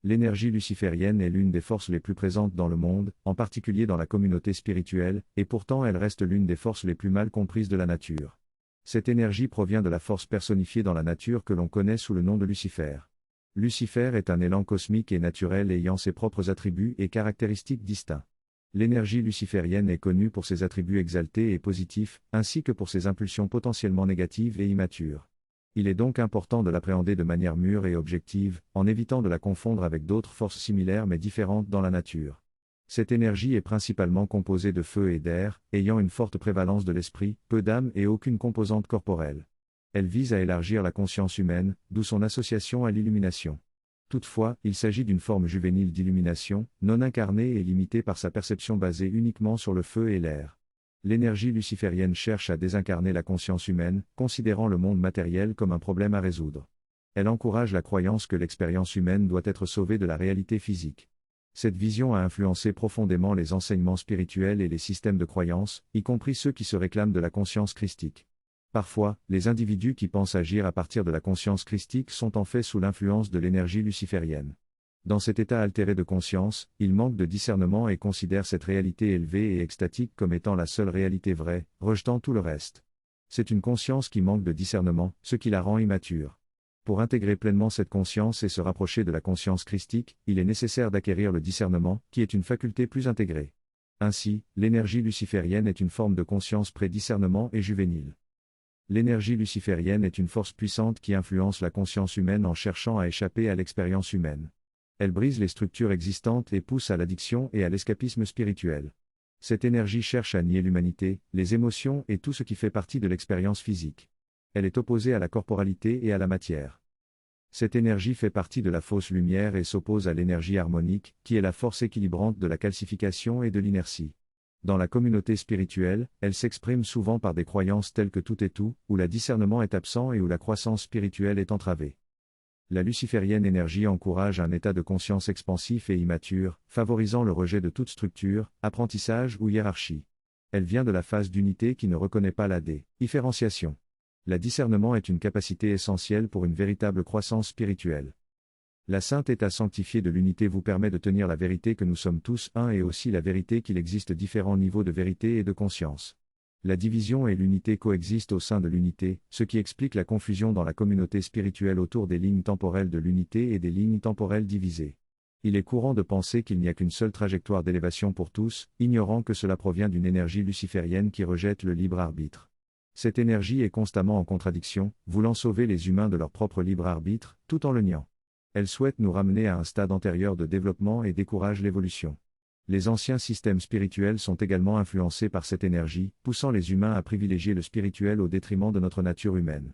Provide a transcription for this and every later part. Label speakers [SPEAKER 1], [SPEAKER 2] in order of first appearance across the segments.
[SPEAKER 1] L'énergie luciférienne est l'une des forces les plus présentes dans le monde, en particulier dans la communauté spirituelle, et pourtant elle reste l'une des forces les plus mal comprises de la nature. Cette énergie provient de la force personnifiée dans la nature que l'on connaît sous le nom de Lucifer. Lucifer est un élan cosmique et naturel ayant ses propres attributs et caractéristiques distincts. L'énergie luciférienne est connue pour ses attributs exaltés et positifs, ainsi que pour ses impulsions potentiellement négatives et immatures. Il est donc important de l'appréhender de manière mûre et objective, en évitant de la confondre avec d'autres forces similaires mais différentes dans la nature. Cette énergie est principalement composée de feu et d'air, ayant une forte prévalence de l'esprit, peu d'âme et aucune composante corporelle. Elle vise à élargir la conscience humaine, d'où son association à l'illumination. Toutefois, il s'agit d'une forme juvénile d'illumination, non incarnée et limitée par sa perception basée uniquement sur le feu et l'air. L'énergie luciférienne cherche à désincarner la conscience humaine, considérant le monde matériel comme un problème à résoudre. Elle encourage la croyance que l'expérience humaine doit être sauvée de la réalité physique. Cette vision a influencé profondément les enseignements spirituels et les systèmes de croyance, y compris ceux qui se réclament de la conscience christique. Parfois, les individus qui pensent agir à partir de la conscience christique sont en fait sous l'influence de l'énergie luciférienne. Dans cet état altéré de conscience, ils manquent de discernement et considèrent cette réalité élevée et extatique comme étant la seule réalité vraie, rejetant tout le reste. C'est une conscience qui manque de discernement, ce qui la rend immature. Pour intégrer pleinement cette conscience et se rapprocher de la conscience christique, il est nécessaire d'acquérir le discernement, qui est une faculté plus intégrée. Ainsi, l'énergie luciférienne est une forme de conscience pré-discernement et juvénile. L'énergie luciférienne est une force puissante qui influence la conscience humaine en cherchant à échapper à l'expérience humaine. Elle brise les structures existantes et pousse à l'addiction et à l'escapisme spirituel. Cette énergie cherche à nier l'humanité, les émotions et tout ce qui fait partie de l'expérience physique. Elle est opposée à la corporalité et à la matière. Cette énergie fait partie de la fausse lumière et s'oppose à l'énergie harmonique, qui est la force équilibrante de la calcification et de l'inertie. Dans la communauté spirituelle, elle s'exprime souvent par des croyances telles que tout est tout, où le discernement est absent et où la croissance spirituelle est entravée. La luciférienne énergie encourage un état de conscience expansif et immature, favorisant le rejet de toute structure, apprentissage ou hiérarchie. Elle vient de la phase d'unité qui ne reconnaît pas la différenciation. Le discernement est une capacité essentielle pour une véritable croissance spirituelle. La sainte état sanctifié de l'unité vous permet de tenir la vérité que nous sommes tous un et aussi la vérité qu'il existe différents niveaux de vérité et de conscience. La division et l'unité coexistent au sein de l'unité, ce qui explique la confusion dans la communauté spirituelle autour des lignes temporelles de l'unité et des lignes temporelles divisées. Il est courant de penser qu'il n'y a qu'une seule trajectoire d'élévation pour tous, ignorant que cela provient d'une énergie luciférienne qui rejette le libre arbitre. Cette énergie est constamment en contradiction, voulant sauver les humains de leur propre libre arbitre, tout en le niant. Elle souhaite nous ramener à un stade antérieur de développement et décourage l'évolution. Les anciens systèmes spirituels sont également influencés par cette énergie, poussant les humains à privilégier le spirituel au détriment de notre nature humaine.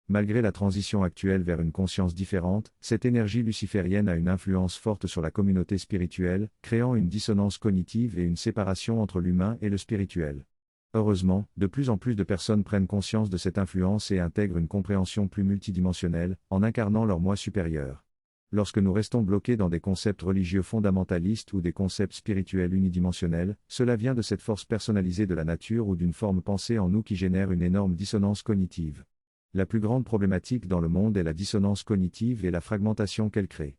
[SPEAKER 1] Malgré la transition actuelle vers une conscience différente, cette énergie luciférienne a une influence forte sur la communauté spirituelle, créant une dissonance cognitive et une séparation entre l'humain et le spirituel. Heureusement, de plus en plus de personnes prennent conscience de cette influence et intègrent une compréhension plus multidimensionnelle, en incarnant leur moi supérieur. Lorsque nous restons bloqués dans des concepts religieux fondamentalistes ou des concepts spirituels unidimensionnels, cela vient de cette force personnalisée de la nature ou d'une forme pensée en nous qui génère une énorme dissonance cognitive. La plus grande problématique dans le monde est la dissonance cognitive et la fragmentation qu'elle crée.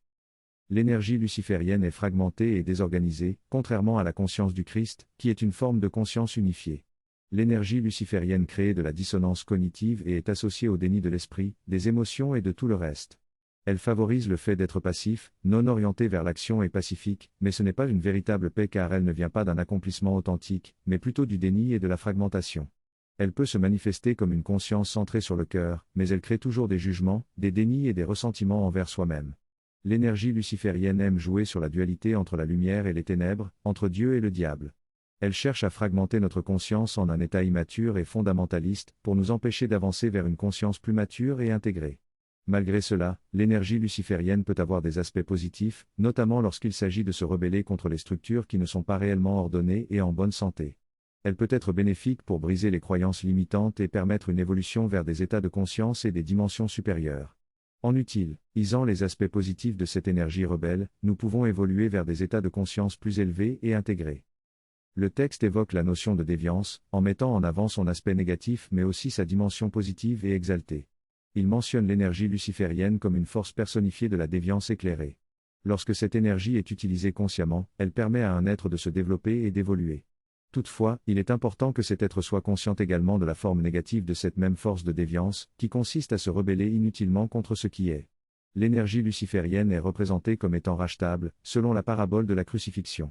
[SPEAKER 1] L'énergie luciférienne est fragmentée et désorganisée, contrairement à la conscience du Christ, qui est une forme de conscience unifiée. L'énergie luciférienne crée de la dissonance cognitive et est associée au déni de l'esprit, des émotions et de tout le reste. Elle favorise le fait d'être passif, non orienté vers l'action et pacifique, mais ce n'est pas une véritable paix car elle ne vient pas d'un accomplissement authentique, mais plutôt du déni et de la fragmentation. Elle peut se manifester comme une conscience centrée sur le cœur, mais elle crée toujours des jugements, des dénis et des ressentiments envers soi-même. L'énergie luciférienne aime jouer sur la dualité entre la lumière et les ténèbres, entre Dieu et le diable. Elle cherche à fragmenter notre conscience en un état immature et fondamentaliste, pour nous empêcher d'avancer vers une conscience plus mature et intégrée. Malgré cela, l'énergie luciférienne peut avoir des aspects positifs, notamment lorsqu'il s'agit de se rebeller contre les structures qui ne sont pas réellement ordonnées et en bonne santé. Elle peut être bénéfique pour briser les croyances limitantes et permettre une évolution vers des états de conscience et des dimensions supérieures. En utilisant les aspects positifs de cette énergie rebelle, nous pouvons évoluer vers des états de conscience plus élevés et intégrés. Le texte évoque la notion de déviance, en mettant en avant son aspect négatif mais aussi sa dimension positive et exaltée. Il mentionne l'énergie luciférienne comme une force personnifiée de la déviance éclairée. Lorsque cette énergie est utilisée consciemment, elle permet à un être de se développer et d'évoluer. Toutefois, il est important que cet être soit conscient également de la forme négative de cette même force de déviance, qui consiste à se rebeller inutilement contre ce qui est. L'énergie luciférienne est représentée comme étant rachetable, selon la parabole de la crucifixion.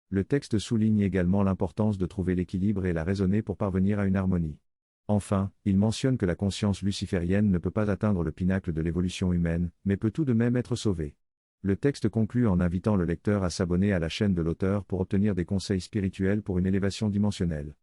[SPEAKER 1] Le texte souligne également l'importance de trouver l'équilibre et la raisonner pour parvenir à une harmonie. Enfin, il mentionne que la conscience luciférienne ne peut pas atteindre le pinacle de l'évolution humaine, mais peut tout de même être sauvée. Le texte conclut en invitant le lecteur à s'abonner à la chaîne de l'auteur pour obtenir des conseils spirituels pour une élévation dimensionnelle.